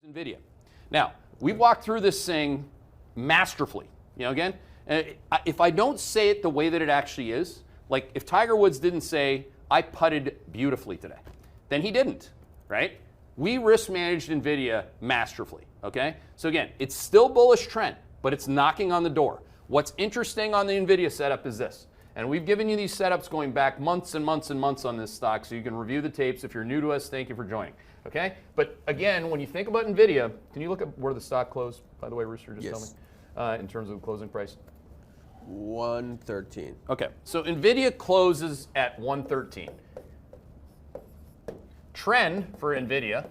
NVIDIA. Now, we've walked through this thing masterfully. You know, again, if I don't say it the way that it actually is, like if Tiger Woods didn't say, I putted beautifully today, then he didn't, right? We risk managed NVIDIA masterfully, okay? So again, it's still bullish trend, but it's knocking on the door. What's interesting on the NVIDIA setup is this, and we've given you these setups going back months and months and months on this stock, so you can review the tapes. If you're new to us, thank you for joining, okay? But again, when you think about NVIDIA, can you look at where the stock closed, by the way, Rooster, just tell me, in terms of closing price? 113. Okay, so NVIDIA closes at 113. Trend for NVIDIA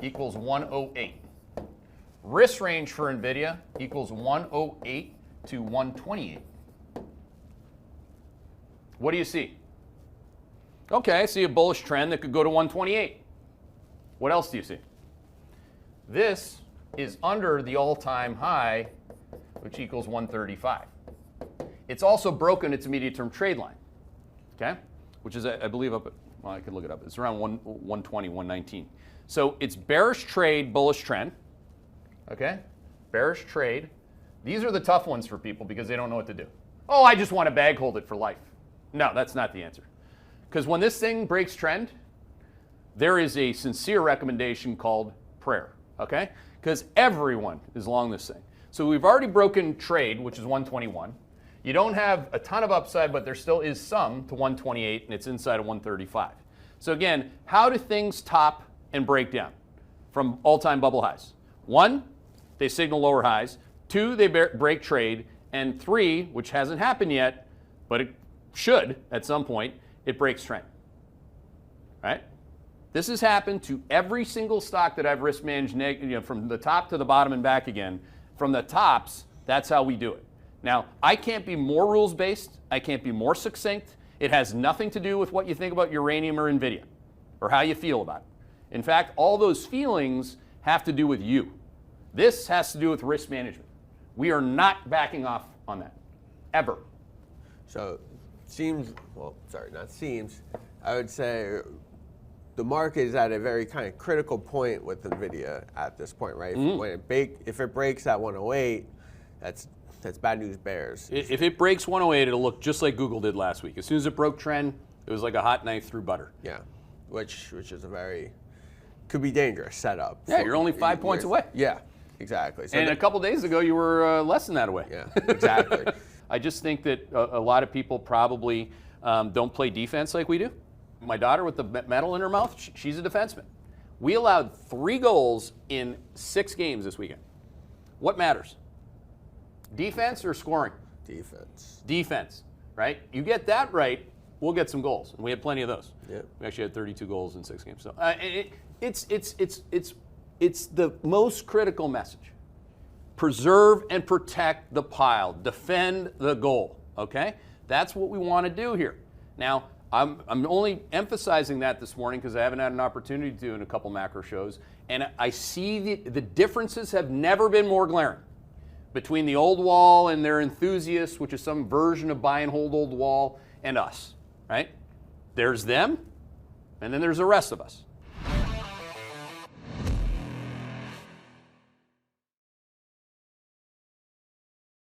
equals 108. Risk range for NVIDIA equals 108 to 128. What do you see? Okay, I see a bullish trend that could go to 128. What else do you see? This is under the all-time high, which equals 135. It's also broken its immediate-term trade line, okay? Which is, I believe, up at, well, I can look it up. It's around 120, 119. So it's bearish trade, bullish trend, okay? Bearish trade. These are the tough ones for people because they don't know what to do. Oh, I just want to bag hold it for life. No, that's not the answer. Because when this thing breaks trend, there is a sincere recommendation called prayer, okay? Because everyone is long this thing. So we've already broken trade, which is 121. You don't have a ton of upside, but there still is some to 128, and it's inside of 135. So again, how do things top and break down from all-time bubble highs? 1, they signal lower highs. 2, they break trade. And 3, which hasn't happened yet, but it should at some point, it breaks trend. Right? This has happened to every single stock that I've risk managed, from the top to the bottom and back again. From the tops, that's how we do it. Now, I can't be more rules-based. I can't be more succinct. It has nothing to do with what you think about uranium or NVIDIA or how you feel about it. In fact, all those feelings have to do with you. This has to do with risk management. We are not backing off on that, ever. So, I would say the market is at a very kind of critical point with NVIDIA at this point, right? Mm-hmm. If it breaks at 108, that's bad news bears. If it breaks 108, it'll look just like Google did last week. As soon as it broke trend, it was like a hot knife through butter. Yeah, which is could be dangerous setup. Yeah, you're only 5 points away. Yeah, exactly. So and a couple days ago, you were less than that away. Yeah, exactly. I just think that a lot of people probably don't play defense like we do. My daughter with the metal in her mouth, she's a defenseman. We allowed 3 goals in 6 games this weekend. What matters? Defense or scoring? Defense. Defense, right? You get that right, we'll get some goals. And we had plenty of those. Yep. We actually had 32 goals in 6 games. So it's the most critical message. Preserve and protect the pile. Defend the goal, okay? That's what we want to do here. Now, I'm only emphasizing that this morning because I haven't had an opportunity to do in a couple macro shows, and I see the differences have never been more glaring between the old wall and their enthusiasts, which is some version of buy and hold old wall, and us, right? There's them, and then there's the rest of us.